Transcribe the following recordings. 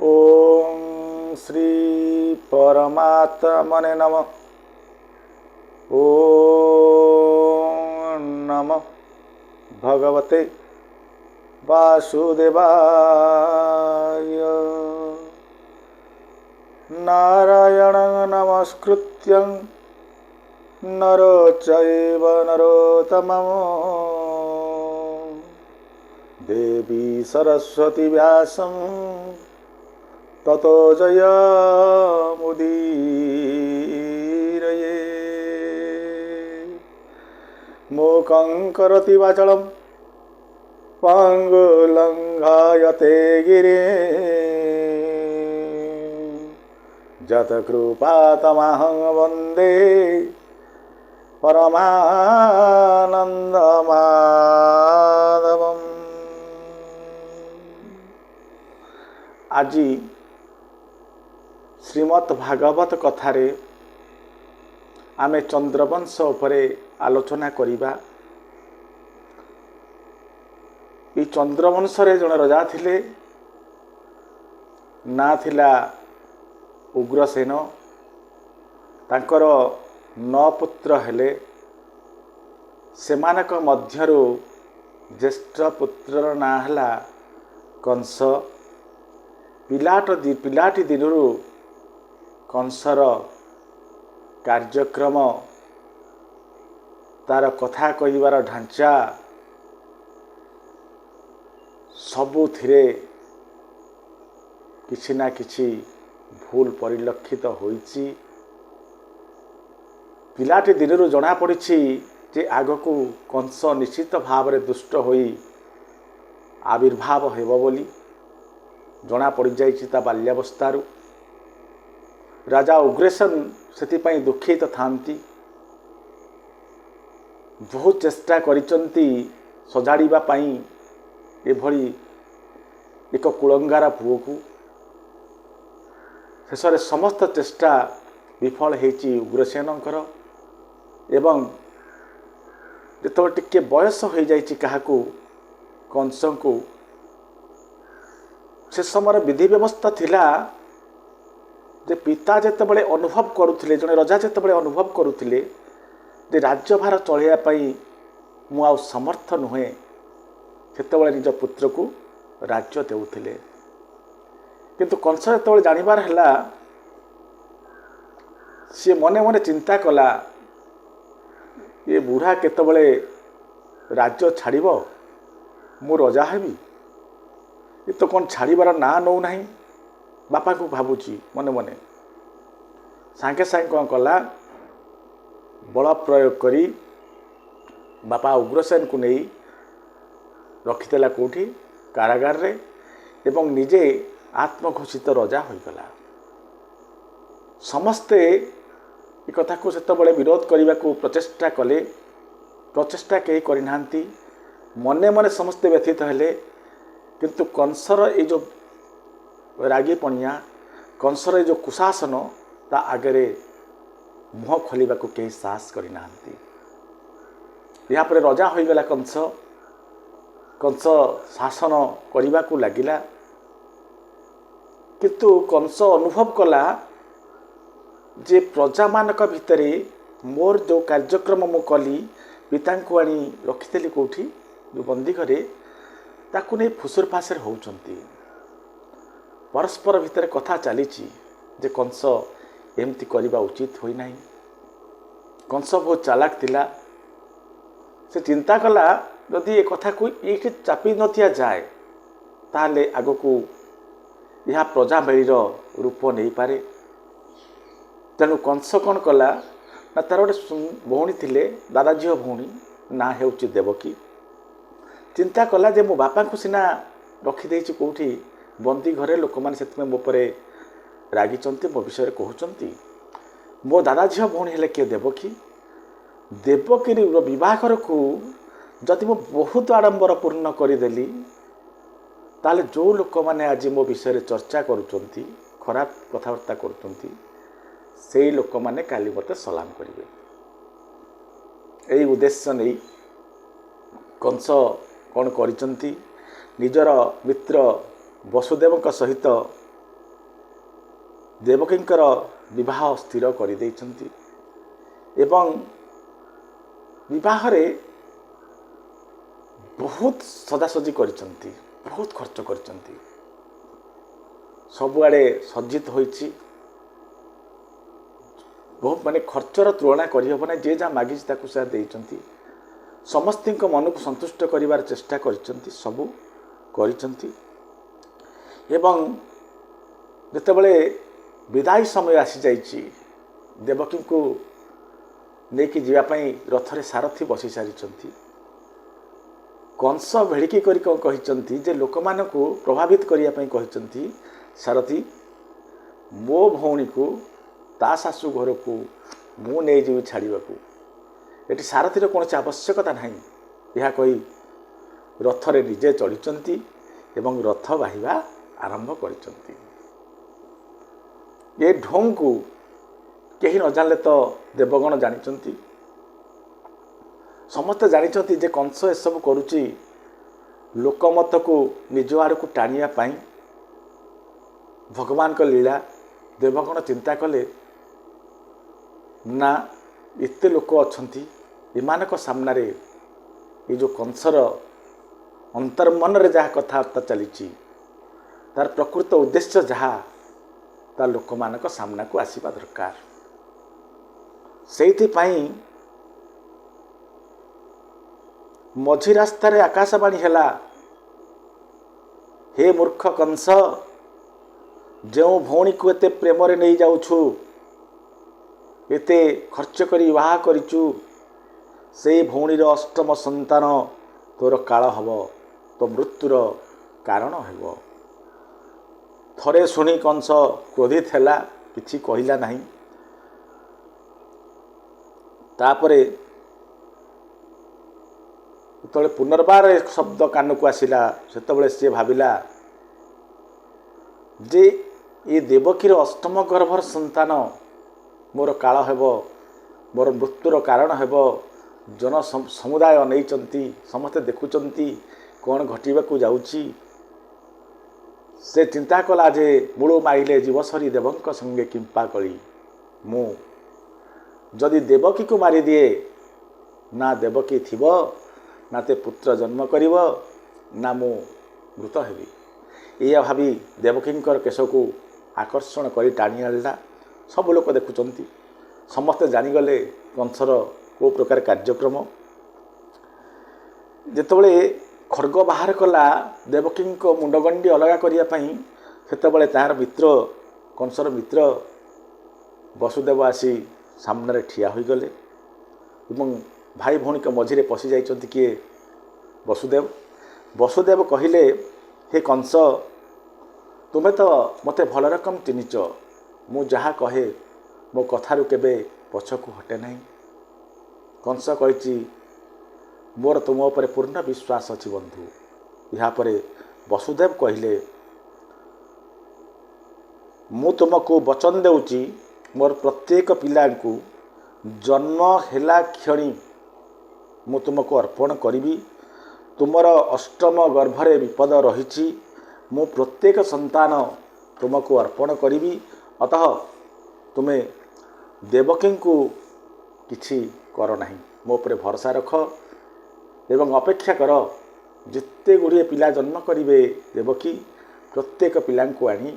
ओम श्री परमात्मने नमः। ओम नमः भगवते वासुदेवाय। नारायणं नमस्कृत्यं नरो चैव नरोत्तमं देवी सरस्वती व्यासं ततो जयमुदीरये। मूकं करोति वाचालं पङ्गुलङ्घयते गिरिं यत्कृपातमहं वन्दे परमानन्दमाधवम्। आज श्रीमद् भागवत कथारे आमे चंद्रवंश उपरे आलोचना करिबा। ई चंद्रवंश रे जण राजा थिले, ना थिला उग्रसेन। तांकर 9 पुत्र हेले। सेमानक मध्यरु ज्येष्ठ पुत्रर ना हला कंस। पिलाटी दिनरू कंसर कार्यक्रम, तार कथा कहिबार ढांचा सबुथिरे किछि ना किछि भूल परिलक्षित होइछि। पिलाटी दिनरू जना पड़िछि जे आगकू कंस निश्चित भाव में दुष्ट होई आविर्भाव हेबो बोली जना पड़ जाइछि। ता बाल्यावस्थारू राजा उग्रसेन सेतिपाई दुखित थांती। बहुत चेष्टा करिचंती सजाड़ीबा पाई एभली एक कुलंगार पुओ को। शेषरे समस्त चेष्टा विफल हेची उग्रसेनकर। एवं जेतो टिके बयस हो जाइछि काहाकू कंस को, से समय विधि व्यवस्था थिला जे पिता जेतेबेले अनुभव करुथिले, जने राजा जेतेबेले अनुभव करुथिले जे राज्यभार चलैया पाई मु आ समर्थ नुहे, सेतेबेले निज पुत्र को राज्य देउथिले। किंतु कंस जेतेबेले जानिबार हला, सी मने मने चिंता कला ये बुढ़ा केतेबेले राज्य छाड़िबो, मु राजा हेबी। ये तो कौन छाड़बार ना नौ ना। बापा को भावुची मने मने। सांगे सांगे कौन कला, बल प्रयोग करी बापा उग्रसेन को नहीं रखिदेला कौटी कारागार रे, एवं निजे आत्मघोषित राजा होइगला। समस्ते ये कथा को सेतबेले विरोध करने को प्रचेष्टा कले। प्रचेष्टा कहीं करनाहांती, मने मने समस्ते व्यथित हेले। किंतु कंसर ये जो रागी पणिया, कंसर ये जो कुशासन, ता आगरे मुह खोलिबा को कहीं साहस करनाहांती। यहाँ पर राजा होइगला कंस। कंस शासन करने को लगिला। किंतु कंस अनुभव कला जे प्रजा मानक भितरे मोर जो कार्यक्रम मु कली, पिता को आनी रखिदेली कौटी जो बंदी घरे, ताकू नहीं फुसुर फासर होउचंती। परस्पर भितर कथा चली जे कंस एमती करबा उचित होई नाही। कंस बहुत चालाक थिला। से चिंता कला यदि ए कथा को ये चापी नथिया जाए ताले आगो को यह प्रजा मेरीर रूप नहीं पारे। तेणु कंस कौन कला ना, तार गोटे भौणी थिले, दादा झील भौणी, ना हेउची देवकी। चिंता कला जे मो बापा को सिना रखिदे कौटी बंदी घरे, लोक मैंने से मो पर रागिचंती, मो विषय कहउचंती। मो दादा झील भौणी हेले किए देवकी। देवकी विवाहर को जदि मो बहुत आडंबर पूर्ण करदेली, ताले जो लोक मैंने आज मो विषय चर्चा करुचंती, खराब कथबार्ता करुचंती, से लोक मैंने काली मते सलाम करेंगे। यही उद्देश्य नहीं कंस कौन करिचंती, निजर मित्र वसुदेव सहित ଦେବକୀଙ୍କର ବିବାହ ସ୍ଥିର କରିଦେଇଛନ୍ତି ଏବଂ ବିବାହରେ ବହୁତ ସଜାସଜି କରିଛନ୍ତି, ବହୁତ ଖର୍ଚ୍ଚ କରିଛନ୍ତି, ସବୁଆଡ଼େ ସଜ୍ଜିତ ହୋଇଛି। ବହୁତ ମାନେ ଖର୍ଚ୍ଚର ତୁଳନା କରିହେବ ନାହିଁ। ଯିଏ ଯାହା ମାଗିଛି ତାକୁ ସେ ଦେଇଛନ୍ତି। ସମସ୍ତଙ୍କ ମନକୁ ସନ୍ତୁଷ୍ଟ କରିବାର ଚେଷ୍ଟା କରିଛନ୍ତି, ସବୁ କରିଛନ୍ତି। ଏବଂ ଯେତେବେଳେ ବିଦାୟ ସମୟ ଆସିଯାଇଛି, ଦେବକୀଙ୍କୁ ନେଇକି ଯିବା ପାଇଁ ରଥରେ ସାରଥି ବସି ସାରିଛନ୍ତି। କଂସ ଭେଳିକି କରି କ'ଣ କହିଛନ୍ତି ଯେ ଲୋକମାନଙ୍କୁ ପ୍ରଭାବିତ କରିବା ପାଇଁ କହିଛନ୍ତି, ସାରଥି ମୋ ଭଉଣୀକୁ ତା ଶାଶୁ ଘରକୁ ମୁଁ ନେଇଯିବି ଛାଡ଼ିବାକୁ, ଏଠି ସାରଥିର କୌଣସି ଆବଶ୍ୟକତା ନାହିଁ। ଏହା କହି ରଥରେ ନିଜେ ଚଢ଼ିଛନ୍ତି ଏବଂ ରଥ ବାହିବା ଆରମ୍ଭ କରିଛନ୍ତି। ଏ ଢଙ୍ଗକୁ କେହି ନ ଜାଣିଲେ ତ ଦେବଗଣ ଜାଣିଛନ୍ତି। ସମସ୍ତେ ଜାଣିଛନ୍ତି ଯେ କଂସ ଏସବୁ କରୁଛି ଲୋକମତକୁ ନିଜ ଆଡ଼କୁ ଟାଣିବା ପାଇଁ। ଭଗବାନଙ୍କ ଲୀଳା। ଦେବଗଣ ଚିନ୍ତା କଲେ, ନା ଏତେ ଲୋକ ଅଛନ୍ତି, ଏମାନଙ୍କ ସାମ୍ନାରେ ଏ ଯେଉଁ କଂସର ଅନ୍ତର୍ମନରେ ଯାହା କଥାବାର୍ତ୍ତା ଚାଲିଛି, ତାର ପ୍ରକୃତ ଉଦ୍ଦେଶ୍ୟ ଯାହା, ତା ଲୋକମାନଙ୍କ ସାମ୍ନାକୁ ଆସିବା ଦରକାର। ସେଇଥିପାଇଁ ମଝି ରାସ୍ତାରେ ଆକାଶବାଣୀ ହେଲା, ହେ ମୂର୍ଖ କଂସ, ଯେଉଁ ଭଉଣୀକୁ ଏତେ ପ୍ରେମରେ ନେଇ ଯାଉଛୁ, ଏତେ ଖର୍ଚ୍ଚ କରି ବାହା କରିଛୁ, ସେଇ ଭଉଣୀର ଅଷ୍ଟମ ସନ୍ତାନ ତୋର କାଳ ହେବ, ତୋ ମୃତ୍ୟୁର କାରଣ ହେବ। ଥରେ ଶୁଣି କଂସ କ୍ରୋଧିତ ହେଲା, କିଛି କହିଲା ନାହିଁ। ତାପରେ ଯେତେବେଳେ ପୁନର୍ବାର ଶବ୍ଦ କାନକୁ ଆସିଲା, ସେତେବେଳେ ସିଏ ଭାବିଲା ଯେ ଏ ଦେବକୀର ଅଷ୍ଟମ ଗର୍ଭର ସନ୍ତାନ ମୋର କାଳ ହେବ, ମୋର ମୃତ୍ୟୁର କାରଣ ହେବ। ଜନ ସମୁଦାୟ ନେଇଛନ୍ତି, ସମସ୍ତେ ଦେଖୁଛନ୍ତି କ'ଣ ଘଟିବାକୁ ଯାଉଛି। ସେ ଚିନ୍ତା କଲା ଯେ ମୂଳ ମାଇଲେ ଜୀବସରି ଦେବଙ୍କ ସଙ୍ଗେ କିମ୍ପା କଳି। ମୁଁ ଯଦି ଦେବକୀକୁ ମାରିଦିଏ, ନା ଦେବକୀ ଥିବ, ନା ତେ ପୁତ୍ର ଜନ୍ମ କରିବ, ନା ମୁଁ ମୃତ ହେବି। ଏଇଆ ଭାବି ଦେବକୀଙ୍କର କେଶକୁ ଆକର୍ଷଣ କରି ଟାଣି ଆଣିଲା। ସବୁ ଲୋକ ଦେଖୁଛନ୍ତି, ସମସ୍ତେ ଜାଣିଗଲେ କଂସର କେଉଁ ପ୍ରକାର କାର୍ଯ୍ୟକ୍ରମ। ଯେତେବେଳେ ଖड्ग ବାହାର କଲା ଦେବକୀଙ୍କ ମୁଣ୍ଡଗଣ୍ଡି ଅଲଗା କରିବା ପାଇଁ, ସେତେବେଳେ ତାହାର ମିତ୍ର, କଂସର ମିତ୍ର ବସୁଦେବ ଆସି ସାମ୍ନାରେ ଠିଆ ହୋଇଗଲେ ଏବଂ ଭାଇ ଭଉଣୀଙ୍କ ମଝିରେ ପଶି ଯାଇଛନ୍ତି କିଏ? ବସୁଦେବ। ବସୁଦେବ କହିଲେ, ହେ କଂସ, ତୁମେ ତ ମୋତେ ଭଲ ରକମ ଚିହ୍ନିଛ। ମୁଁ ଯାହା କହେ ମୋ କଥାରୁ କେବେ ପଛକୁ ହଟେ ନାହିଁ। କଂସ କହିଛି, ମୋର ତୁମ ଉପରେ ପୂର୍ଣ୍ଣ ବିଶ୍ୱାସ ଅଛି ବନ୍ଧୁ। ଏହାପରେ ବସୁଦେବ କହିଲେ, ମୁଁ ତୁମକୁ ବଚନ ଦେଉଛି, ମୋର ପ୍ରତ୍ୟେକ ପିଲାଙ୍କୁ ଜନ୍ମ ହେଲା କ୍ଷଣି ମୁଁ ତୁମକୁ ଅର୍ପଣ କରିବି। ତୁମର ଅଷ୍ଟମ ଗର୍ଭରେ ବିପଦ ରହିଛି, ମୁଁ ପ୍ରତ୍ୟେକ ସନ୍ତାନ ତୁମକୁ ଅର୍ପଣ କରିବି। ଅତଃ ତୁମେ ଦେବକୀଙ୍କୁ କିଛି କର ନାହିଁ, ମୋ ଉପରେ ଭରସା ରଖ ଏବଂ ଅପେକ୍ଷା କର। ଯେତେ ଗୁଡ଼ିଏ ପିଲା ଜନ୍ମ କରିବେ ଦେବକୀ, ପ୍ରତ୍ୟେକ ପିଲାଙ୍କୁ ଆଣି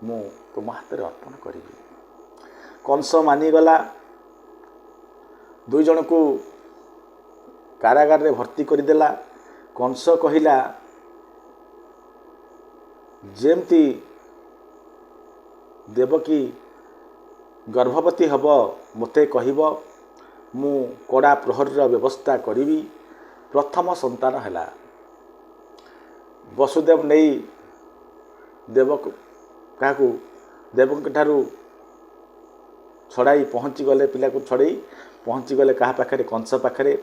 ମୁଁ ତୁମ ହାତରେ ଅର୍ପଣ କରିବି। କଂସ ମାନିଗଲା। ଦୁଇ ଜଣଙ୍କୁ କାରାଗାରରେ ଭର୍ତ୍ତି କରିଦେଲା। କଂସ କହିଲା, ଯେମିତି ଦେବକୀ ଗର୍ଭବତୀ ହେବ ମୋତେ କହିବ, ମୁଁ କଡ଼ା ପ୍ରହରୀର ବ୍ୟବସ୍ଥା କରିବି। ପ୍ରଥମ ସନ୍ତାନ ହେଲା। ବସୁଦେବ ନେଇ କାହାକୁ ଦେବଙ୍କଠାରୁ ଛଡ଼ାଇ ପହଞ୍ଚିଗଲେ, ପିଲାକୁ ଛଡ଼ାଇ ପହଞ୍ଚିଗଲେ କାହା ପାଖରେ? କଂସ ପାଖରେ।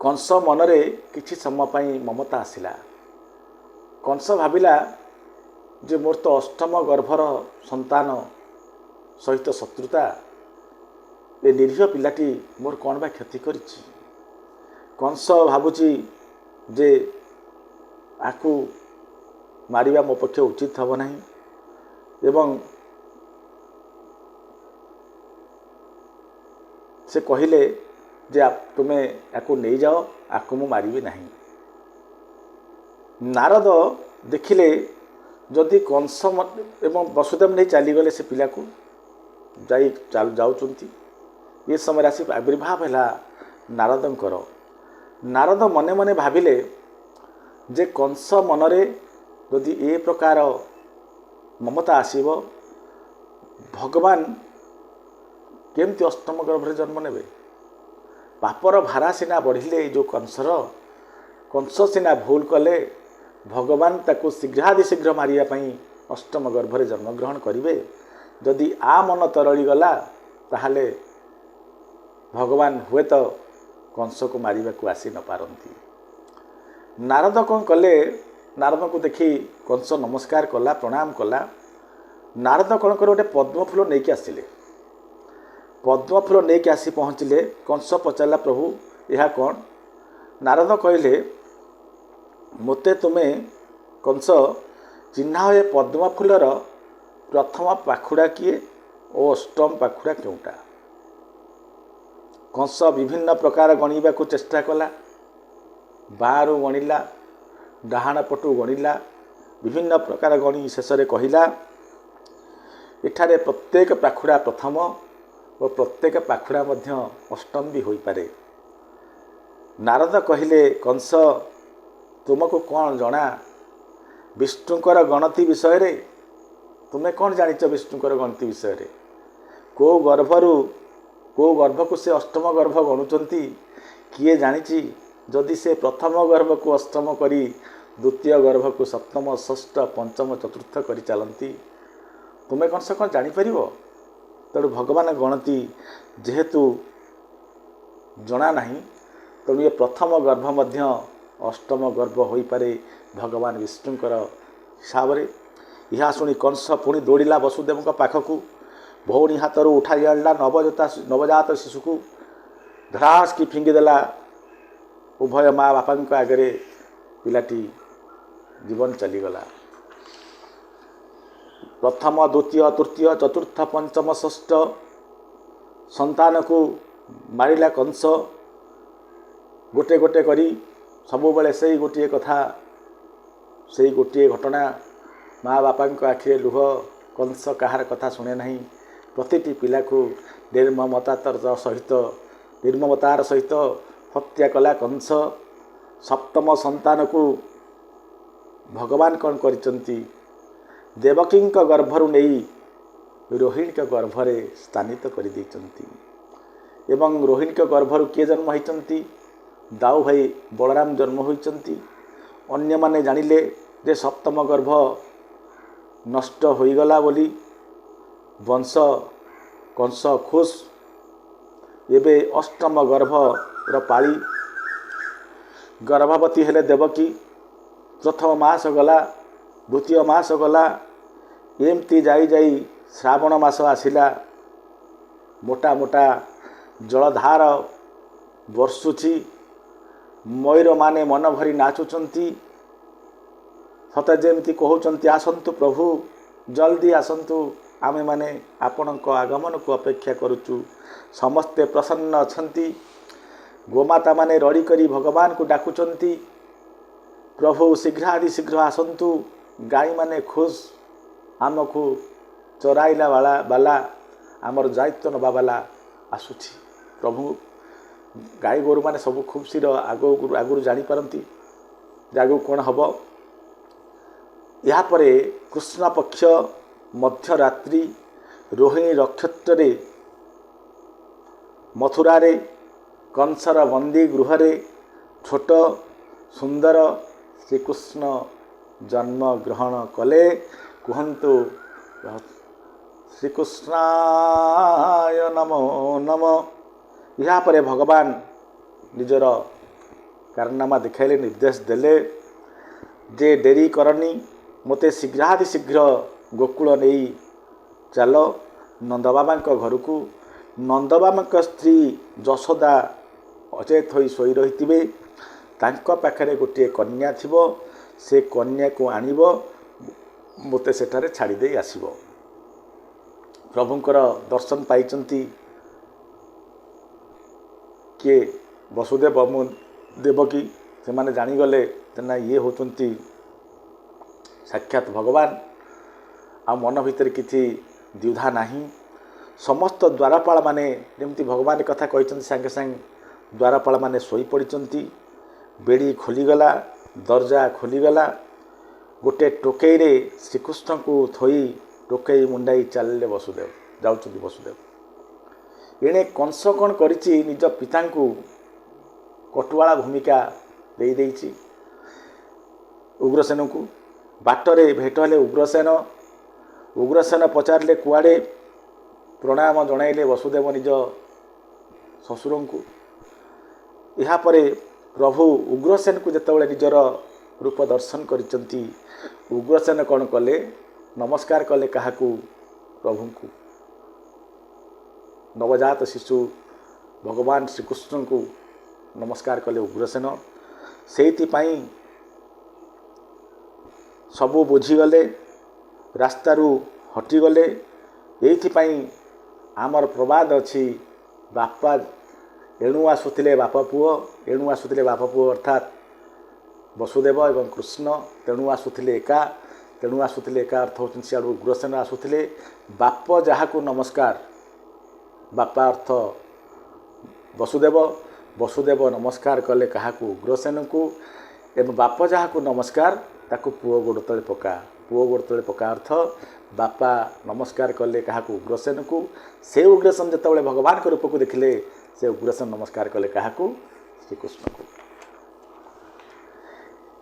କଂସ ମନରେ କିଛି ସମୟ ପାଇଁ ମମତା ଆସିଲା। କଂସ ଭାବିଲା ଯେ ମୋର ତ ଅଷ୍ଟମ ଗର୍ଭର ସନ୍ତାନ ସହିତ ଶତ୍ରୁତା, ଏ ନିରୀହ ପିଲାଟି ମୋର କ'ଣ ବା କ୍ଷତି କରିଛି। କଂସ ଭାବୁଛି ଯେ ଆକୁ ମାରିବା ମୋ ପକ୍ଷେ ଉଚିତ ହେବ ନାହିଁ ଏବଂ से कहले जे तुमे याकू नहीं जाओ, आकु मु मारिबी नहीं। नारद देखिले जदि कंस एवं वसुदेव नहीं चलीगले से पिला को जाऊँच ये समय आसी आविर्भाव है नारदंकर। नारद मने मने भाविले जे कंस मनरे जदि ए प्रकार ममता आसीब भगवान केमती अष्टम गर्भरे जन्म नेबे। पापर भारा सिना बढ़िले जो कंस सिना भूल कले भगवान ताको शीघ्रातिशीघ्र मारिया पई अष्टम गर्भरे जन्म ग्रहण करिवे। जदि आ मन तरली गला ताहले भगवान हुए तो कंस को मारिबा को आसी न पारंती। नारद कौन कले, नारद को देखी कंस नमस्कार कला, प्रणाम कला। नारद कौन कर गोटे पद्मफूल नहीं आसिले। पद्मफूल नहीं आसी पहुँचले। कंस पचारा प्रभु यह कौन? नारद कहले मोते तुमे कंस चिन्हा हुए पद्मफूलर प्रथम पाखुड़ा किए और अष्टम पाखुड़ा केउटा। कंस विभिन्न प्रकार गणिबा को चेष्टा कला। बारु गणिला, डाहाण पटु गणिला, विभिन्न प्रकार गणी शेष कहला एठारे प्रत्येक पाखुड़ा प्रथम और प्रत्येक पाखुड़ा मध्य अष्टम भी होई पारे। नारद कहले कंस तुमको कौन जना विष्णुकर गणति विषय रे? तुम्हें कौन जानिच विष्णुकर गणति विषय रे? को गर्भ को से अष्टम गर्भ गणुचंती किए जानिची? जदि से प्रथम गर्भ को अष्टम करी द्वितीय गर्भ को सप्तम षष्ठ पंचम चतुर्थ करी चलती तुम्हें कौन से कौन जापर? तेणु भगवान गणति जेहेतु जना नहीं तेणु ये प्रथम गर्भ मध्य अष्टम गर्भ हो पारे भगवान विष्णुकर हिसाब से। यह शुणी कंस पुणी दौड़ा वसुदेव पाखक भौणी हाथ उठाई आनला नवजात शिशु को धड़ास की फिंगिदेला। उभय माँ बापा आगे पिलाटी जीवन चलीगला। प्रथम द्वितीय तृतीय चतुर्थ पंचम षष्ठ संतान को मारिला कंस। गोटे गोटे करी सबु बेले से गोटे कथा से गोटे घटना माँ बापा आखिरे लुह। कंस कहार कथा शुणे नहीं। प्रतिटी पिला को निर्ममतार सहित हत्या कला कंस। सप्तम संतान को भगवान कौन करिसंती देवकी गर्भरु नहीं रोहिणी गर्भरे स्थानित कर देइचंती। एवं रोहिणी गर्भरु किए जन्म होइचंती? दाऊ भाई बलराम जन्म होइचंती। अन्य माने जानिले जे सप्तम गर्भ नष्ट होइगला बोली वंश कंस खुश। एबे अष्टम गर्भ पाली गर्भवती हेले देवकी। प्रथम मास गला, द्वितीय मास गला, एमती जाई श्रावण मास आसिला। मोटा मोटा जलधार वर्षुची। मयूर माने मन भरी नाचुचंती। सते जेमती कहउचंती आसंतु प्रभु जल्दी आसंतु, आमे माने आपणक आगमन को अपेक्षा करुचु। समस्ते प्रसन्न अछंती। गोमाता माने रड़ी करी भगवान को डाकुचंती प्रभु शीघ्र आसंतु। गाई माने खुश आमको चराइला बाला आमर दायित्व नवा बाला आसुची। प्रभु गाई गोरु माने सब खूब शीघ्र आगु जापारती आगु कौन हम। यापरे कृष्ण पक्ष मध्यरात्रि रोहिणी नक्षत्र मथुरा रे कंसर बंदी गृह रे छोट सुंदर श्रीकृष्ण जन्म ग्रहण कले। कहतु श्रीकृष्णाय नमो नमो। यापरे भगवान निजर कारनामा दिखाइले, निर्देश देले जे डेरी करनी मोते शीघ्र गोकुल नहीं चल नंदबाबा घर को। नंदबाबा स्त्री यशोदा अचेत हो शोई रही पाखरे गोटे कन्या थिबो। से कन्या को आनिब मोते सेठारे छाड़ी दे आसीबो। प्रभुंकर दर्शन पाइचंती किए वसुदेव मु देवकी से माने जानीगले ना ये होती साक्षात भगवान आ मन भितर किसी द्विधा नहीं समस्त द्वारपाल माने जमती भगवान कथा कहते सांगे सांग द्वारपाल माने शोई पड़ती बेड़ी खोलीगला दरजा खोलीगला गोटे टोकई रे श्रीकृष्ण को थोई टोकई मुंडाई चलिले वसुदेव जाउछन्ति वसुदेव एणे कंस कौन करिछि निज पिता को कटुआला भूमिका दे देइछि उग्रसेन को बाटरे भेट हेले उग्रसेन पचारे कुआड़े प्रणाम जणाइले वसुदेव निज ससुर को यापर प्रभु उग्रसेन को जितेबाला निजर रूप दर्शन करिसंती उग्रसेन कौन कले नमस्कार कले क्या प्रभु को नवजात शिशु भगवान श्रीकृष्ण को नमस्कार कले उग्रसेन से सबू बुझीगले रास्तारू हटिगले ये आमर प्रवाद अच्छी बापा एणु आसुले बाप पुओ एणु आसुले बाप पुओ अर्थात वसुदेव एवं कृष्ण तेणु आसुले एका तेणु आसुले एका अर्थ होती सियाड़ू उग्रसेन आसुले बाप जहाँ को नमस्कार बापा अर्थ वसुदेव वसुदेव नमस्कार कले क्या उग्रसेन को एवं बाप जहाँ को नमस्कार ताको पुओ गोड़ तले पका पुओ गोड़ तले पका अर्थ बापा नमस्कार कले क्या उग्रसेन को से उग्रसेन जिते भगवान के रूप को देखिले से उग्रसेन नमस्कार कले क्या श्रीकृष्ण को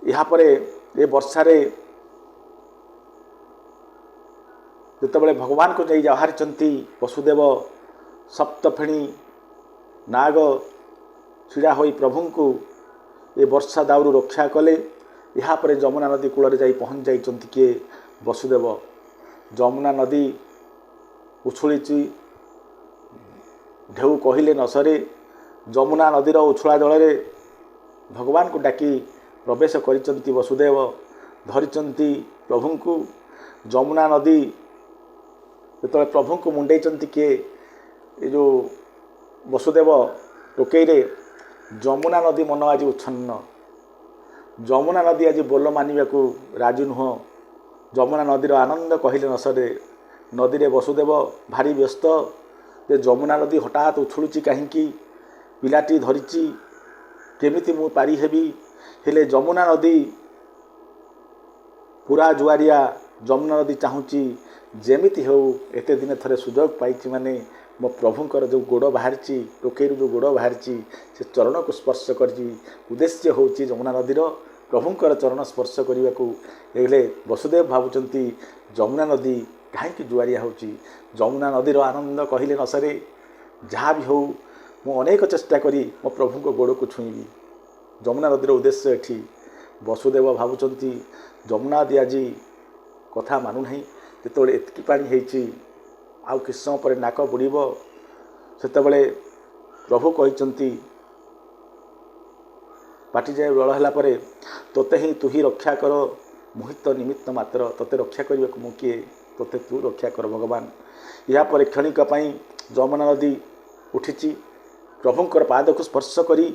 यापर ये वर्षारे जिते भगवान को जाई बाहरी वसुदेव सप्तफेणी नाग छिड़ा हो प्रभु को ये वर्षा दाउरू रक्षा कले यापर जमुना नदी कूल जा पहुँच जाइंट किए वसुदेव जमुना नदी उछुली ढेउ कहले न सरे जमुना नदीर उछुला जल भगवान को डाकी प्रवेश करिसंती वसुदेव धरिचंती प्रभु को जमुना नदी जो प्रभु को मुंडे किए ये जो वसुदेव टोकई रे जमुना नदी मन आज उच्छन्न जमुना नदी आज बोल मानिबा को राजी नुह जमुना नदीर आनंद कहले न सरे नदी रे वसुदेव भारी व्यस्त जे जमुना नदी हठात उछुलुची कहीं पिलाटी धरिची केमिति मु पारी हेबी हेले जमुना नदी पूरा जुआरिया जमुना नदी चाहूँची जेमिति हो एते दिन थरे सुजोग पाई माने मो प्रभुंकर जो गोड़ बाहरी टोकई जो गोड़ बाहरी से चरण को स्पर्श कर उद्देश्य हूँ जमुना नदीर प्रभुंकर चरण स्पर्श करने को वसुदेव भावुंट जमुना नदी कहीं जुआरिया हो जमुना नदीर आनंद कहले न सरे जहाँ भी हो मु अनेक चेष्टा करी मो प्रभु को गोड़ को छुईबी जमुना नदीर उद्देश्य एठी वसुदेव भावुंट जमुना नदी आज कथा मानुना जिते एतकी पानी होती आउ किस समय पर नाक बुड़ब सेतबले प्रभु कहते पाटी जाए बल है तोते ही तु ही रक्षा कर मुहित निमित्त मात्र तोते रक्षा करने को मुझे तोते तू रक्षा कर भगवान यापर क्षणिक जमुना नदी उठी प्रभुंकर पाद को स्पर्श करी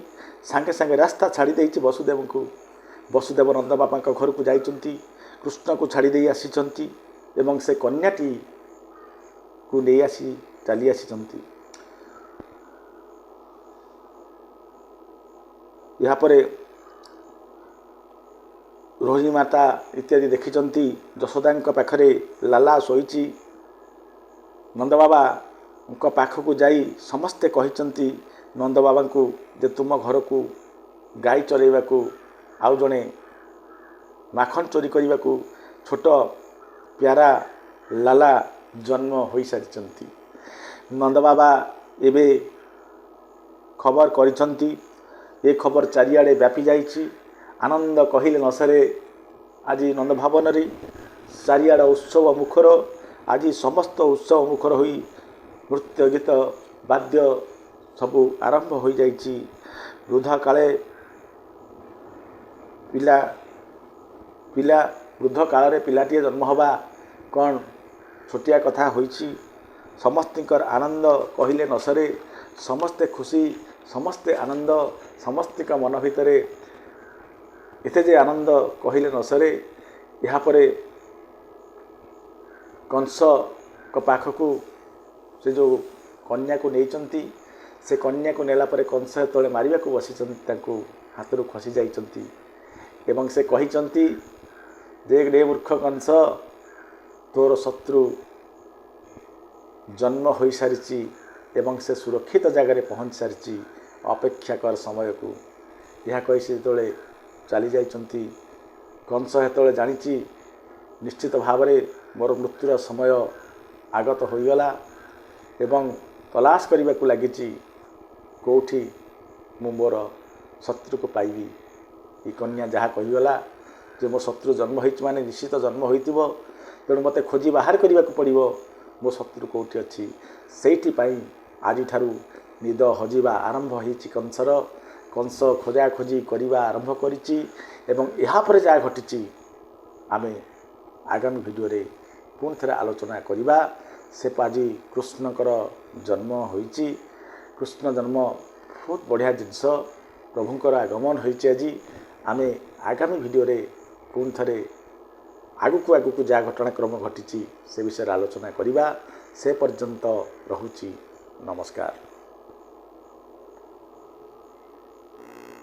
सांगे सांगे रास्ता छाड़ी देती वसुदेव को वसुदेव नंद बापा घर को जाइंट कृष्ण को छाड़ी दे आसी एवं से कन्याटी को ले आसी चली आसी यापर रोहिणी माता इत्यादि देखी यशोदा पाखरे लाला शोची नंद बाबा पाखक जाई समस्ते कहते नंद बाबा को जे तुम घर को गाई चरैवा को आउ जड़े माखन चोरी करने को छोट प्यारा लाला जन्म हो सारी नंद बाबा एबे खबर करिसंती ये खबर चारिआडे व्यापी जाइछि आनंद कहले न सरे आज नंद भवन रे चारिआड उत्सव मुखर आज समस्त उत्सव मुखर होई नृत्य गीत वाद्य सबू आरंभ हो जाइछि वृद्ध काले पिला पिला वृद्ध काल पिलाटी जन्म हवा कौन छोटिया कथा होइछि समस्तिकर आनंद कहले न सरे समस्ते खुशी ସମସ୍ତେ ଆନନ୍ଦ, ସମସ୍ତଙ୍କ ମନ ଭିତରେ ଏତେ ଯେ ଆନନ୍ଦ କହିଲେ ନ ସରେ। ଏହାପରେ କଂସଙ୍କ ପାଖକୁ ସେ ଯେଉଁ କନ୍ୟାକୁ ନେଇଛନ୍ତି, ସେ କନ୍ୟାକୁ ନେଲା ପରେ କଂସ ଯେତେବେଳେ ମାରିବାକୁ ବସିଛନ୍ତି ତାଙ୍କୁ ହାତରୁ ଖସି ଯାଇଛନ୍ତି ଏବଂ ସେ କହିଛନ୍ତି ଯେ ରେ ମୂର୍ଖ କଂସ, ତୋର ଶତ୍ରୁ ଜନ୍ମ ହୋଇସାରିଛି ଏବଂ ସେ ସୁରକ୍ଷିତ ଜାଗାରେ ପହଞ୍ଚି ସାରିଛି, ଅପେକ୍ଷା କର ସମୟକୁ। ଏହା କହି ସେ ଯେତେବେଳେ ଚାଲି ଯାଇଛନ୍ତି, କଂସ ସେତେବେଳେ ଜାଣିଛି ନିଶ୍ଚିତ ଭାବରେ ମୋର ମୃତ୍ୟୁର ସମୟ ଆଗତ ହୋଇଗଲା ଏବଂ ତଲାସ କରିବାକୁ ଲାଗିଛି କେଉଁଠି ମୁଁ ମୋର ଶତ୍ରୁକୁ ପାଇବି। ଏ କନ୍ୟା ଯାହା କହିଗଲା ଯେ ମୋ ଶତ୍ରୁ ଜନ୍ମ ହୋଇଛି ମାନେ ନିଶ୍ଚିତ ଜନ୍ମ ହୋଇଥିବ, ତେଣୁ ମୋତେ ଖୋଜି ବାହାର କରିବାକୁ ପଡ଼ିବ ମୋ ଶତ୍ରୁ କେଉଁଠି ଅଛି। ସେଇଥିପାଇଁ ଆଜିଠାରୁ ନିଦ ହଜିବା ଆରମ୍ଭ ହୋଇଛି କଂସର। କଂସ ଖୋଜାଖୋଜି କରିବା ଆରମ୍ଭ କରିଛି ଏବଂ ଏହାପରେ ଯାହା ଘଟିଛି ଆମେ ଆଗାମୀ ଭିଡ଼ିଓରେ ପୁଣି ଥରେ ଆଲୋଚନା କରିବା। ସେ ଆଜି କୃଷ୍ଣଙ୍କର ଜନ୍ମ ହୋଇଛି। କୃଷ୍ଣ ଜନ୍ମ ବହୁତ ବଢ଼ିଆ ଜିନିଷ, ପ୍ରଭୁଙ୍କର ଆଗମନ ହୋଇଛି ଆଜି। ଆମେ ଆଗାମୀ ଭିଡ଼ିଓରେ ପୁଣି ଥରେ ଆଗକୁ ଯାହା ଘଟଣାକ୍ରମ ଘଟିଛି ସେ ବିଷୟରେ ଆଲୋଚନା କରିବା। ସେ ପର୍ଯ୍ୟନ୍ତ ରହୁଛି, ନମସ୍କାର।